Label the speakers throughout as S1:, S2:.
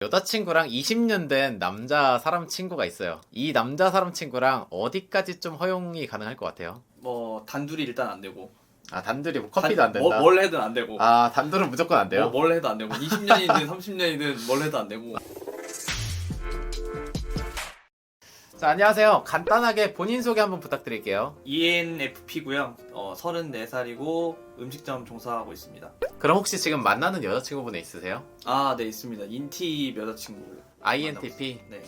S1: 여자친구랑 20년 된 남자 사람 친구가 있어요. 이 남자 사람 친구랑 어디까지 좀 허용이 가능할 것 같아요?
S2: 뭐 단둘이 일단 안 되고
S1: 아, 단둘이 뭐 커피도 안 된다?
S2: 뭘 해도 안 되고
S1: 아, 단둘은 무조건 안 돼요?
S2: 뭘 해도 안 되고 20년이든 30년이든 뭘 해도 안 되고.
S1: 자, 안녕하세요. 간단하게 본인 소개 한번 부탁드릴게요.
S2: ENFP고요. 34살이고 음식점 종사하고 있습니다.
S1: 그럼 혹시 지금 만나는 여자친구분 있으세요?
S2: 아, 네, 있습니다. 인티 여자친구.
S1: INTP?
S2: 네.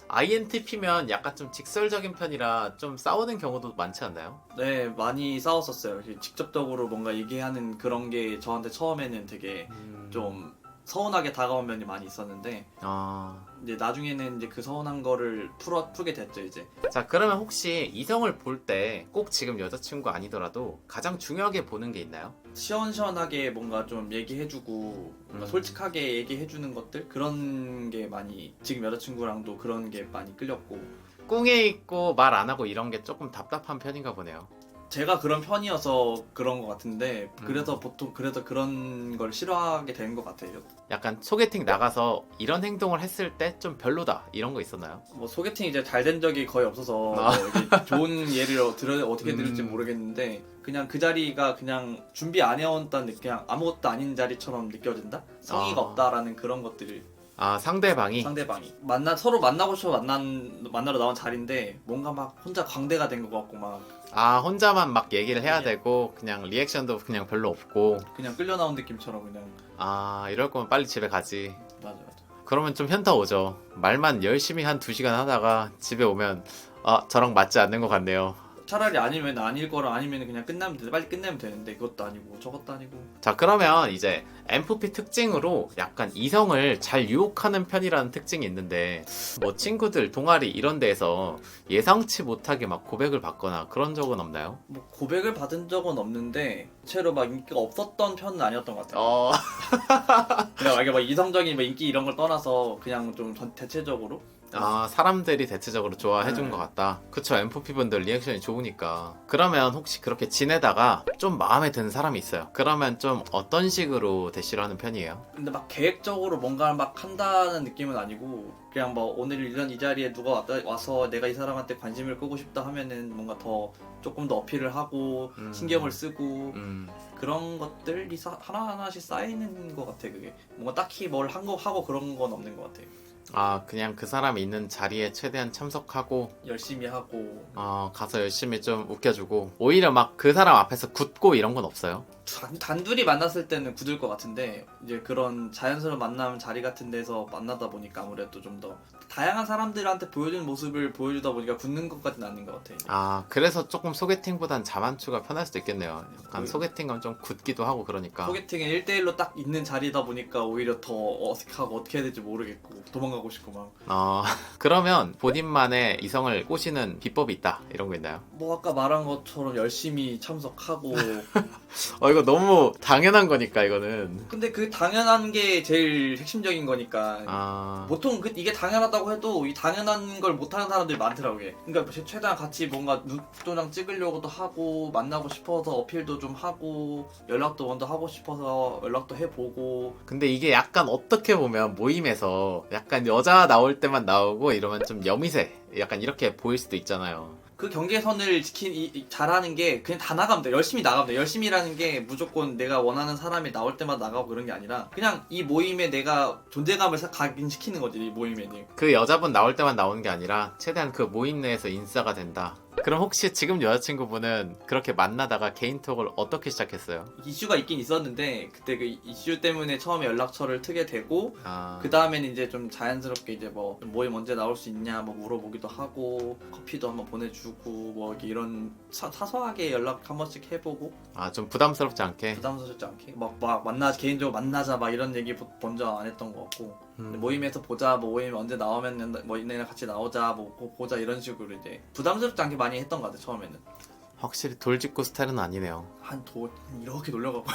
S1: INTP면 약간 좀 직설적인 편이라 좀 싸우는 경우도 많지 않나요?
S2: 네, 많이 싸웠었어요. 직접적으로 뭔가 얘기하는 그런 게 저한테 처음에는 되게 좀 서운하게 다가온 면이 많이 있었는데,
S1: 아...
S2: 이제 나중에는 이제 그 서운한 거를 풀게 됐죠, 이제.
S1: 자, 그러면 혹시 이성을 볼 때 꼭 지금 여자친구 아니더라도 가장 중요하게 보는 게 있나요?
S2: 시원시원하게 뭔가 좀 얘기해주고 뭔가 솔직하게 얘기해주는 것들, 그런 게 많이, 지금 여자친구랑도 그런 게 많이 끌렸고.
S1: 꿍에 있고 말 안 하고 이런 게 조금 답답한 편인가 보네요.
S2: 제가 그런 편이어서 그런 것 같은데, 그래서 보통 그래서 그런 걸 싫어하게 되는 것 같아요.
S1: 약간 소개팅 나가서 이런 행동을 했을 때 좀 별로다 이런 거 있었나요?
S2: 뭐 소개팅 이제 잘 된 적이 거의 없어서
S1: 아.
S2: 이게 좋은 예를 어떻게 들을지 모르겠는데, 그냥 그 자리가 그냥 준비 안 해왔다는, 그냥 아무것도 아닌 자리처럼 느껴진다? 성의가
S1: 아.
S2: 없다라는 그런 것들을.
S1: 아, 상대방이?
S2: 상대방이 서로 만나고 싶어 만나러 나온 자리인데 뭔가 막 혼자 광대가 된 것 같고, 막
S1: 아, 혼자만 막 얘기를 해야
S2: 네.
S1: 되고 그냥 리액션도 그냥 별로 없고.
S2: 그냥 끌려 나온 느낌처럼 그냥.
S1: 아, 이럴 거면 빨리 집에 가지.
S2: 맞아.
S1: 그러면 좀 현타 오죠. 말만 열심히 한 2시간 하다가 집에 오면 아, 저랑 맞지 않는 것 같네요.
S2: 차라리 아니면 아닐 거랑, 아니면 그냥 빨리 끝내면 되는데, 그것도 아니고 저것도 아니고.
S1: 자, 그러면 이제 MFP 특징으로 약간 이성을 잘 유혹하는 편이라는 특징이 있는데, 뭐 친구들, 동아리 이런 데에서 예상치 못하게 막 고백을 받거나 그런 적은 없나요?
S2: 뭐 고백을 받은 적은 없는데 대체로 막 인기가 없었던 편은 아니었던 것 같아요.
S1: 어...
S2: 그냥 이게 막 이성적인 뭐 인기 이런 걸 떠나서 그냥 좀 대체적으로.
S1: 아, 사람들이 대체적으로 좋아해준
S2: 네.
S1: 것 같다. 그쵸, MFP분들 리액션이 좋으니까. 그러면 혹시 그렇게 지내다가 좀 마음에 드는 사람이 있어요. 그러면 좀 어떤 식으로 대시를 하는 편이에요?
S2: 근데 막 계획적으로 뭔가를 막 한다는 느낌은 아니고, 그냥 뭐 오늘 이런 이 자리에 누가 와서 내가 이 사람한테 관심을 끄고 싶다 하면은 뭔가 더 조금 더 어필을 하고 신경을 쓰고 그런 것들이 하나하나씩 쌓이는 것 같아. 그게 뭔가 딱히 뭘 하고 그런 건 없는 것 같아.
S1: 아, 그냥 그 사람이 있는 자리에 최대한 참석하고
S2: 열심히 하고.
S1: 가서 열심히 좀 웃겨주고 오히려 막 그 사람 앞에서 굳고 이런 건 없어요?
S2: 단둘이 만났을 때는 굳을 것 같은데, 이제 그런 자연스러운 만남 자리 같은 데서 만나다 보니까 아무래도 좀 더 다양한 사람들한테 보여주는 모습을 보여주다 보니까 굳는 것까지는 아닌 것 같아. 이제.
S1: 아, 그래서 조금 소개팅보단 자만추가 편할 수도 있겠네요. 약간
S2: 그-
S1: 소개팅은 좀 굳기도 하고 그러니까.
S2: 소개팅은 1대1로 딱 있는 자리다 보니까 오히려 더 어색하고 어떻게 해야 될지 모르겠고 도망가고 싶고 막.
S1: 그러면 본인만의 이성을 꼬시는 비법이 있다 이런 거 있나요?
S2: 뭐 아까 말한 것처럼 열심히 참석하고.
S1: 이거 너무 당연한 거니까 이거는.
S2: 근데 그 당연한 게 제일 핵심적인 거니까. 보통 이게 당연하다고 해도 이 당연한 걸 못하는 사람들이 많더라고요. 그러니까 최대한 같이 뭔가 눈도장 찍으려고도 하고, 만나고 싶어서 어필도 좀 하고, 연락도 먼저 하고 싶어서 연락도 해보고.
S1: 근데 이게 약간 어떻게 보면 모임에서 약간 여자 나올 때만 나오고 이러면 좀 여미새 약간 이렇게 보일 수도 있잖아요.
S2: 그 경계선을 잘하는 게 그냥 다 나가면 돼. 열심히 나가면 돼. 열심히라는 게 무조건 내가 원하는 사람이 나올 때마다 나가고 그런 게 아니라, 그냥 이 모임에 내가 존재감을 각인시키는 거지, 이 모임에.
S1: 그 여자분 나올 때만 나오는 게 아니라 최대한 그 모임 내에서 인싸가 된다. 그럼 혹시 지금 여자친구분은 그렇게 만나다가 개인톡을 어떻게 시작했어요?
S2: 이슈가 있긴 있었는데, 그때 그 이슈 때문에 처음에 연락처를 트게 되고,
S1: 아,
S2: 그 다음에는 이제 좀 자연스럽게 이제 뭐 모임 언제 나올 수 있냐 뭐 물어보기도 하고, 커피도 한번 보내주고, 뭐 이런 사소하게 연락 한 번씩 해보고.
S1: 좀 부담스럽지 않게.
S2: 부담스럽지 않게 막 개인적으로 만나자 막 이런 얘기 먼저 안 했던 것 같고. 근데 모임에서 보자, 뭐 모임 언제 나오면 뭐 이네랑 같이 나오자, 뭐 보자, 이런 식으로 이제 부담스럽지 않게 많이 했던 것 같아, 처음에는.
S1: 확실히 돌직구 스타일은 아니네요.
S2: 이렇게 놀려가고.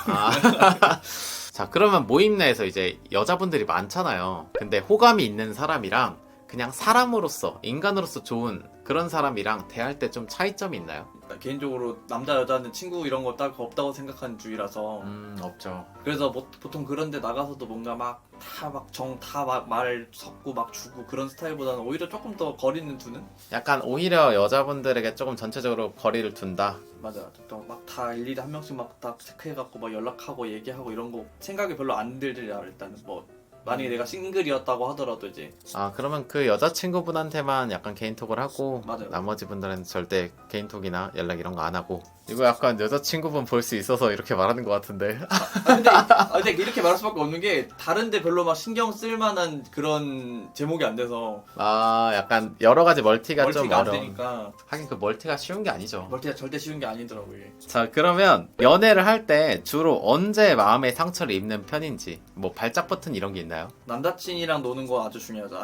S1: 자, 그러면 모임 내에서 이제 여자분들이 많잖아요. 근데 호감이 있는 사람이랑 그냥 사람으로서 인간으로서 좋은 그런 사람이랑 대할 때 좀 차이점이 있나요?
S2: 그러니까 개인적으로 남자 여자는 친구 이런 거 딱 없다고 생각하는 주의라서
S1: 없죠.
S2: 그래서 뭐 보통 그런데 나가서도 뭔가 막 다 막 정 다 막 말 섞고 막 주고 그런 스타일보다는 오히려 조금 더 거리는 두는.
S1: 약간 오히려 여자분들에게 조금 전체적으로 거리를 둔다.
S2: 맞아. 막 다 일일이 한 명씩 막 다 체크해갖고 막 연락하고 얘기하고 이런 거 생각이 별로 안 들더라. 일단은 뭐 만약에 내가 싱글이었다고 하더라도 이제
S1: 아, 그러면 그 여자친구분한테만 약간 개인톡을 하고
S2: 맞아요.
S1: 나머지 분들은 절대 개인톡이나 연락 이런 거 안 하고. 이거 약간 여자친구분 볼 수 있어서 이렇게 말하는 것 같은데.
S2: 근데 이렇게 말할 수밖에 없는 게 다른데 별로 막 신경 쓸 만한 그런 제목이 안 돼서
S1: 아, 약간 여러 가지 멀티가 좀
S2: 멀티가 안
S1: 어려운.
S2: 되니까.
S1: 하긴 그 멀티가 쉬운 게 아니죠.
S2: 멀티가 절대 쉬운 게 아니더라고요. 이게.
S1: 자, 그러면 연애를 할 때 주로 언제 마음의 상처를 입는 편인지, 뭐 발작 버튼 이런 게 있나요?
S2: 남자친이랑 노는 거 아주 중요하죠.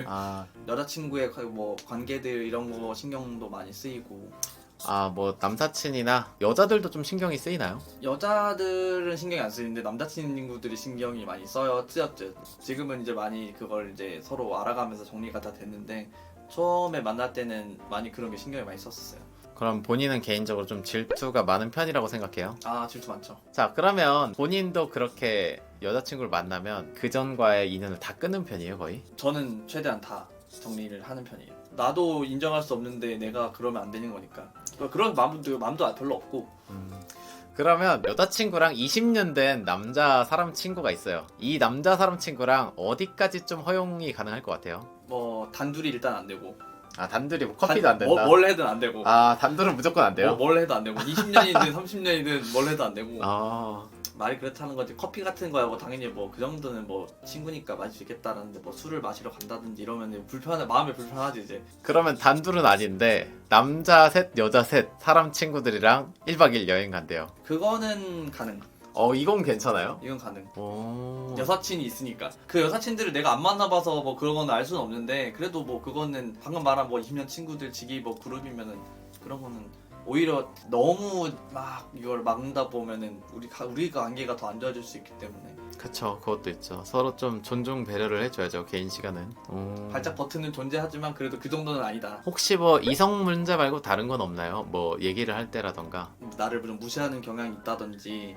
S1: 아,
S2: 여자친구의 뭐 관계들 이런 거 신경도 많이 쓰이고.
S1: 뭐 남사친이나 여자들도 좀 신경이 쓰이나요?
S2: 여자들은 신경이 안 쓰이는데 남자친구들이 신경이 많이 쓰였죠. 지금은 이제 많이 그걸 이제 서로 알아가면서 정리가 다 됐는데 처음에 만날 때는 많이 그런 게 신경이 많이 썼었어요.
S1: 그럼 본인은 개인적으로 좀 질투가 많은 편이라고 생각해요.
S2: 아 질투 많죠.
S1: 자, 그러면 본인도 그렇게 여자친구를 만나면 그 전과의 인연을 다 끊는 편이에요, 거의?
S2: 저는 최대한 다 정리를 하는 편이에요. 나도 인정할 수 없는데 내가 그러면 안 되는 거니까. 그런 마음도 별로 없고.
S1: 그러면 여자친구랑 20년 된 남자 사람 친구가 있어요. 이 남자 사람 친구랑 어디까지 좀 허용이 가능할 것 같아요?
S2: 뭐 단둘이 일단 안 되고.
S1: 아, 단둘이 뭐 커피도 안 된다?
S2: 뭘 해든 안 되고.
S1: 아, 단둘은 무조건 안 돼요?
S2: 뭘 해도 안 되고. 20년이든 30년이든 뭘 해도 안 되고.
S1: 아,
S2: 말이 그렇다는 거지. 커피 같은 거야 뭐 당연히 뭐 그 정도는 뭐 친구니까 마실 수 있겠다라는데 뭐 술을 마시러 간다든지 이러면 마음이 불편하지 이제.
S1: 그러면 단둘은 아닌데 남자 셋, 여자 셋 사람 친구들이랑 1박 2일 여행 간대요.
S2: 그거는 가능.
S1: 이건 괜찮아요?
S2: 이건 가능.
S1: 오.
S2: 여사친이 있으니까. 그 여사친들을 내가 안 만나봐서 뭐 그런 건 알 수는 없는데 그래도 뭐 그거는 방금 말한 뭐 20년 친구들 지기 뭐 그룹이면은 그런 거는 오히려 너무 막 이걸 막는다 보면은 우리가 관계가 더 안 좋아질 수 있기 때문에.
S1: 그쵸, 그것도 있죠. 서로 좀 존중 배려를 해줘야죠, 개인 시간은. 오.
S2: 발작 버튼은 존재하지만 그래도 그 정도는 아니다.
S1: 혹시 뭐 이성 문제 말고 다른 건 없나요? 뭐 얘기를 할 때라던가.
S2: 나를 좀 무시하는 경향이 있다든지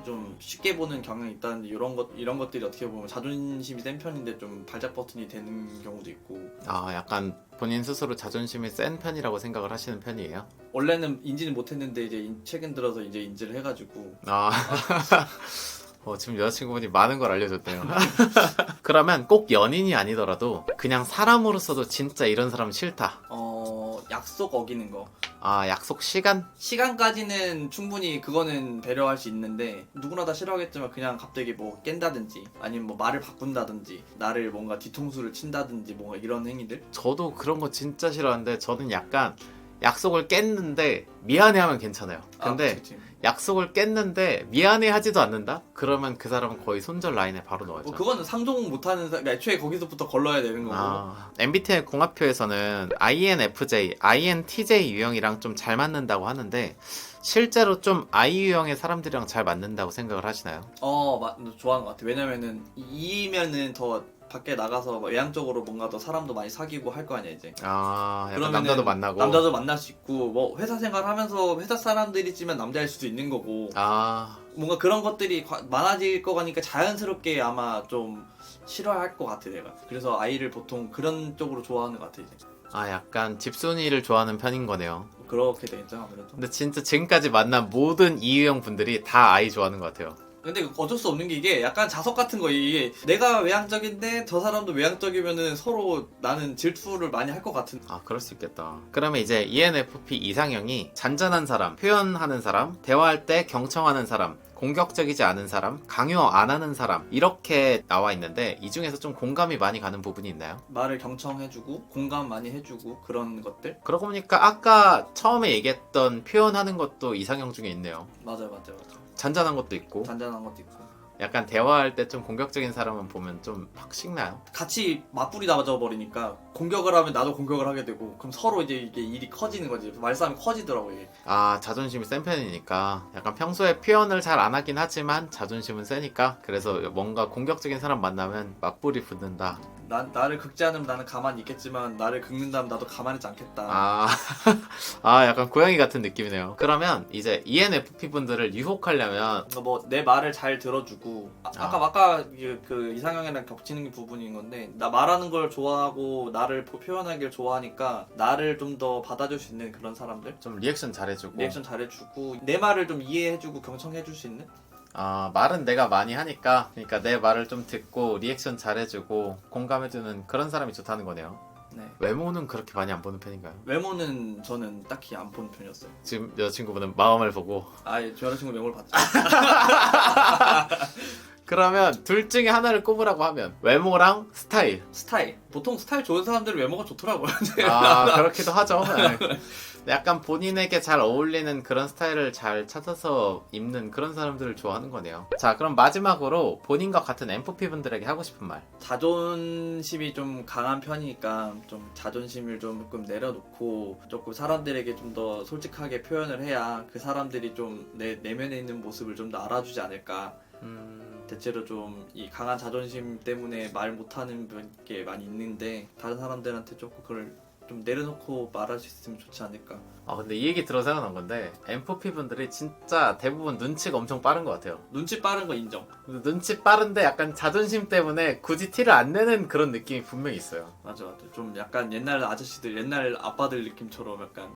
S2: 좀 쉽게 보는 경향이 있다든지 이런 것들이 어떻게 보면 자존심이 센 편인데 좀 발작 버튼이 되는 경우도 있고.
S1: 아, 약간 본인 스스로 자존심이 센 편이라고 생각을 하시는 편이에요?
S2: 원래는 인지는 못했는데 이제 최근 들어서 이제 인지를 해가지고.
S1: 아. 지금 여자친구분이 많은 걸 알려줬대요. 그러면 꼭 연인이 아니더라도 그냥 사람으로서도 진짜 이런 사람 싫다.
S2: 약속 어기는 거.
S1: 아, 약속 시간?
S2: 시간까지는 충분히 그거는 배려할 수 있는데 누구나 다 싫어하겠지만 그냥 갑자기 뭐 깬다든지 아니면 뭐 말을 바꾼다든지 나를 뭔가 뒤통수를 친다든지 뭔가 이런 행위들.
S1: 저도 그런 거 진짜 싫어하는데 저는 약간 약속을 깼는데 미안해하면 괜찮아요. 근데
S2: 그치.
S1: 약속을 깼는데 미안해하지도 않는다? 그러면 그 사람은 거의 손절 라인에 바로 넣어야죠.
S2: 뭐 그거는 상종 못하는 사람, 애초에 거기서부터 걸러야 되는 거고.
S1: MBTI 공학표에서는 INFJ, INTJ 유형이랑 좀 잘 맞는다고 하는데 실제로 좀 I 유형의 사람들이랑 잘 맞는다고 생각을 하시나요?
S2: 좋아하는 것 같아. 왜냐면은 이면은 더 밖에 나가서 외향적으로 뭔가 더 사람도 많이 사귀고 할 거 아니야 이제.
S1: 약간
S2: 그러면은
S1: 남자도 만나고.
S2: 남자도 만날 수 있고 뭐 회사 생활하면서 회사 사람들이지만 남자일 수도 있는 거고. 뭔가 그런 것들이 많아질 거 가니까 자연스럽게 아마 좀 싫어할 것 같아 내가. 그래서 아이를 보통 그런 쪽으로 좋아하는 것 같아 이제.
S1: 약간 집순이를 좋아하는 편인 거네요.
S2: 그렇게 되겠죠 아무래도.
S1: 근데 진짜 지금까지 만난 모든 이유형 분들이 다 아이 좋아하는 것 같아요.
S2: 근데 어쩔 수 없는 게 이게 약간 자석 같은 거. 이게 내가 외향적인데 저 사람도 외향적이면은 서로 나는 질투를 많이 할 것 같은.
S1: 그럴 수 있겠다. 그러면 이제 ENFP 이상형이 잔잔한 사람, 표현하는 사람, 대화할 때 경청하는 사람, 공격적이지 않은 사람, 강요 안 하는 사람, 이렇게 나와 있는데 이 중에서 좀 공감이 많이 가는 부분이 있나요?
S2: 말을 경청해주고 공감 많이 해주고 그런 것들.
S1: 그러고 보니까 아까 처음에 얘기했던 표현하는 것도 이상형 중에 있네요.
S2: 맞아요.
S1: 잔잔한 것도 있고,
S2: 잔잔한 것도 있고.
S1: 약간 대화할 때 좀 공격적인 사람은 보면 좀 팍 식나요?
S2: 같이 맞불이 나져 버리니까 공격을 하면 나도 공격을 하게 되고 그럼 서로 이제 이게 일이 커지는 거지. 말싸움이 커지더라고 이게.
S1: 자존심이 센 편이니까 약간 평소에 표현을 잘 안 하긴 하지만 자존심은 세니까 그래서 뭔가 공격적인 사람 만나면 맞불이 붙는다.
S2: 나를 긁지 않으면 나는 가만히 있겠지만 나를 긁는다면 나도 가만히 있지 않겠다.
S1: 아, 아 약간 고양이 같은 느낌이네요. 그러면 이제 ENFP 분들을 유혹하려면
S2: 뭐 내 말을 잘 들어주고 아까 그 이상형이랑 겹치는 부분인 건데 나 말하는 걸 좋아하고 나를 표현하길 좋아하니까 나를 좀 더 받아줄 수 있는 그런 사람들
S1: 좀 리액션 잘해주고
S2: 리액션 잘해주고 내 말을 좀 이해해주고 경청해줄 수 있는
S1: 아, 말은 내가 많이 하니까 그러니까 내 말을 좀 듣고 리액션 잘해주고 공감해주는 그런 사람이 좋다는 거네요.
S2: 네.
S1: 외모는 그렇게 많이 안 보는 편인가요?
S2: 외모는 저는 딱히 안 보는 편이었어요.
S1: 지금 여자친구분은 마음을 보고
S2: 아예 저 여자친구 외모를 봤죠.
S1: 그러면 둘 중에 하나를 꼽으라고 하면 외모랑 스타일.
S2: 스타일 보통 스타일 좋은 사람들은 외모가 좋더라고요.
S1: 아 그렇기도 하죠. 네. 약간 본인에게 잘 어울리는 그런 스타일을 잘 찾아서 입는 그런 사람들을 좋아하는 거네요. 자 그럼 마지막으로 본인과 같은 MFP 분들에게 하고 싶은 말.
S2: 자존심이 좀 강한 편이니까 좀 자존심을 조금 내려놓고 조금 사람들에게 좀 더 솔직하게 표현을 해야 그 사람들이 좀 내 내면에 있는 모습을 좀 더 알아주지 않을까. 대체로 좀 이 강한 자존심 때문에 말 못하는 게 많이 있는데 다른 사람들한테 조금 그걸 좀 내려놓고 말할 수 있으면 좋지 않을까.
S1: 아 근데 이 얘기 들어 생각난 건데 MFP 분들이 진짜 대부분 눈치가 엄청 빠른 것 같아요.
S2: 눈치 빠른 거 인정.
S1: 근데 눈치 빠른데 약간 자존심 때문에 굳이 티를 안 내는 그런 느낌이 분명히 있어요.
S2: 맞아. 좀 약간 옛날 아저씨들 옛날 아빠들 느낌처럼 약간